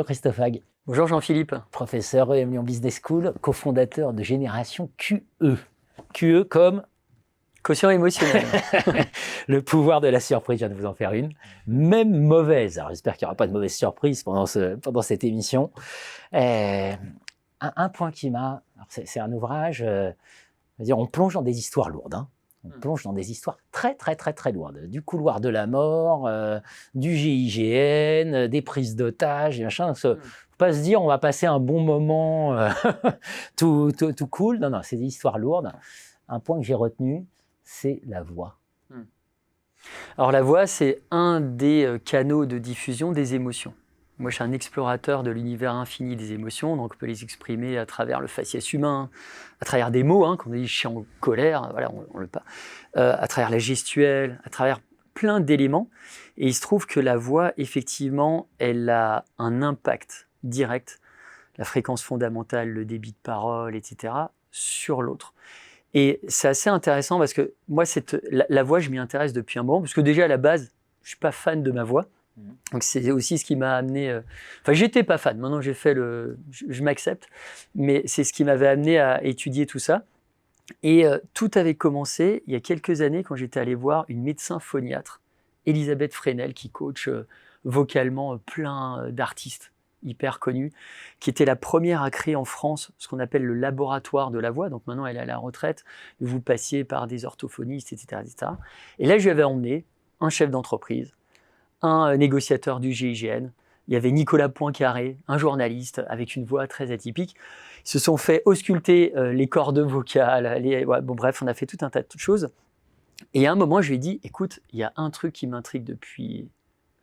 Christophe Hague. Bonjour Jean-Philippe. Professeur EM Lyon Business School, cofondateur de Génération QE. QE comme quotient émotionnel. le pouvoir de la surprise, je viens de vous en faire une. Même mauvaise. Alors j'espère qu'il n'y aura pas de mauvaise surprise pendant cette émission. Un point qui m'a... C'est un ouvrage, on plonge dans des histoires lourdes. On plonge dans des histoires très lourdes. Du couloir de la mort, du GIGN, des prises d'otages, et machin. Faut pas se dire on va passer un bon moment tout cool. Non, c'est des histoires lourdes. Un point que j'ai retenu, c'est la voix. Alors la voix, c'est un des canaux de diffusion des émotions. Moi, je suis un explorateur de l'univers infini des émotions, donc on peut les exprimer à travers le faciès humain, à travers des mots, quand on dit « je suis en colère », voilà, on le pas, à travers la gestuelle, à travers plein d'éléments. Et il se trouve que la voix, effectivement, elle a un impact direct, la fréquence fondamentale, le débit de parole, etc., sur l'autre. Et c'est assez intéressant parce que moi, la voix, je m'y intéresse depuis un moment, parce que déjà, à la base, je ne suis pas fan de ma voix. Donc c'est aussi ce qui m'a amené... Enfin, j'étais pas fan, maintenant j'ai fait je m'accepte, mais c'est ce qui m'avait amené à étudier tout ça. Et tout avait commencé il y a quelques années quand j'étais allé voir une médecin phoniatre, Elisabeth Fresnel, qui coach vocalement plein d'artistes hyper connus, qui était la première à créer en France ce qu'on appelle le laboratoire de la voix. Donc maintenant elle est à la retraite, vous passiez par des orthophonistes, etc., etc. Et là je lui avais emmené un chef d'entreprise, un négociateur du GIGN, il y avait Nicolas Poincaré, un journaliste avec une voix très atypique. Ils se sont fait ausculter les cordes vocales, bref, on a fait tout un tas de choses. Et à un moment, je lui ai dit, écoute, il y a un truc qui m'intrigue depuis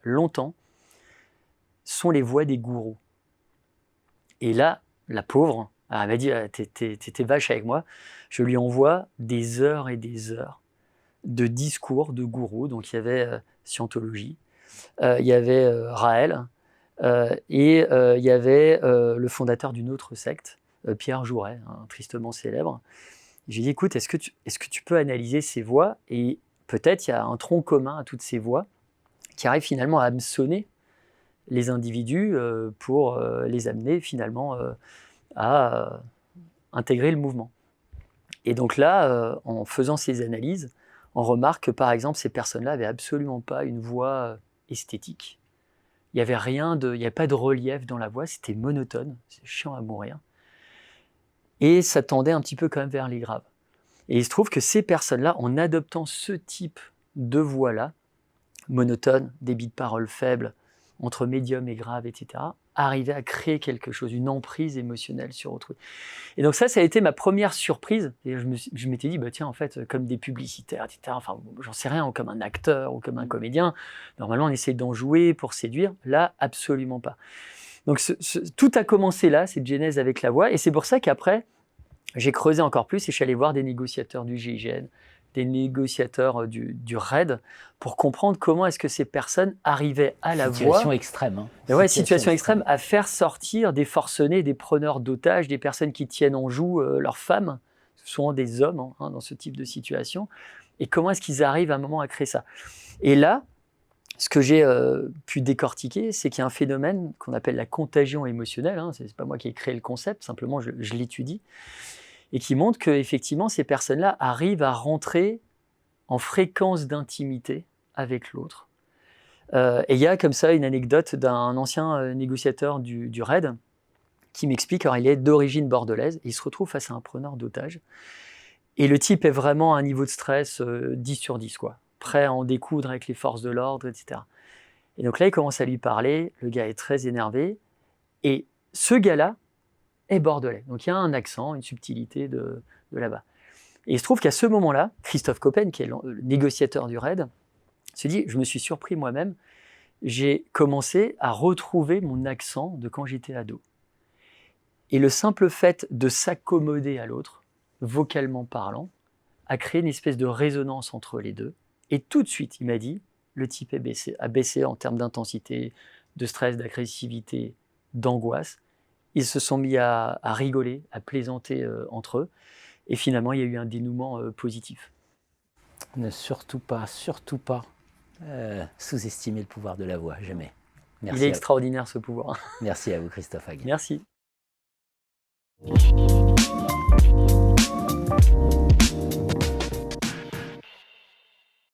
longtemps, sont les voix des gourous. Et là, la pauvre, elle m'a dit, t'étais vache avec moi, je lui envoie des heures et des heures de discours de gourous. Donc il y avait Scientologie, il y avait Raël, et il y avait le fondateur d'une autre secte, Pierre Jouret, tristement célèbre. J'ai dit, écoute, est-ce que tu peux analyser ces voix? Et peut-être il y a un tronc commun à toutes ces voix qui arrivent finalement à hameçonner les individus pour les amener finalement à intégrer le mouvement. Et donc là, en faisant ces analyses, on remarque que par exemple, ces personnes-là n'avaient absolument pas une voix esthétique. Il n'y avait pas de relief dans la voix, c'était monotone, c'est chiant à mourir. Et ça tendait un petit peu quand même vers les graves. Et il se trouve que ces personnes-là, en adoptant ce type de voix-là, monotone, débit de parole faible, entre médium et grave, etc., arrivaient à créer quelque chose, une emprise émotionnelle sur autrui. Et donc ça a été ma première surprise. Et je m'étais dit, tiens, en fait, comme des publicitaires, etc., enfin, j'en sais rien, ou comme un acteur, ou comme un comédien, normalement, on essaie d'en jouer pour séduire. Là, absolument pas. Donc tout a commencé là, cette genèse avec la voix, et c'est pour ça qu'après, j'ai creusé encore plus et je suis allé voir des négociateurs du GIGN, des négociateurs du RAID, pour comprendre comment est-ce que ces personnes arrivaient à la voix... Situation extrême. Situation extrême, à faire sortir des forcenés, des preneurs d'otages, des personnes qui tiennent en joue leurs femmes, souvent des hommes dans ce type de situation, et comment est-ce qu'ils arrivent à un moment à créer ça. Et là, ce que j'ai pu décortiquer, c'est qu'il y a un phénomène qu'on appelle la contagion émotionnelle, c'est pas moi qui ai créé le concept, simplement je l'étudie, et qui montre qu'effectivement, ces personnes-là arrivent à rentrer en fréquence d'intimité avec l'autre. Et il y a comme ça une anecdote d'un ancien négociateur du RAID qui m'explique, alors il est d'origine bordelaise, et il se retrouve face à un preneur d'otages, et le type est vraiment à un niveau de stress 10 sur 10, prêt à en découdre avec les forces de l'ordre, etc. Et donc là, il commence à lui parler, le gars est très énervé, et ce gars-là est bordelais. Donc il y a un accent, une subtilité de là-bas. Et il se trouve qu'à ce moment-là, Christophe Coppen, qui est le négociateur du RAID, se dit, je me suis surpris moi-même, j'ai commencé à retrouver mon accent de quand j'étais ado. Et le simple fait de s'accommoder à l'autre, vocalement parlant, a créé une espèce de résonance entre les deux. Et tout de suite, il m'a dit, le type a baissé en termes d'intensité, de stress, d'agressivité, d'angoisse. Ils se sont mis à rigoler, à plaisanter entre eux. Et finalement, il y a eu un dénouement positif. Ne surtout pas sous-estimer le pouvoir de la voix, jamais. Merci Il est à- extraordinaire ce pouvoir. Merci à vous, Christophe Hague. Merci.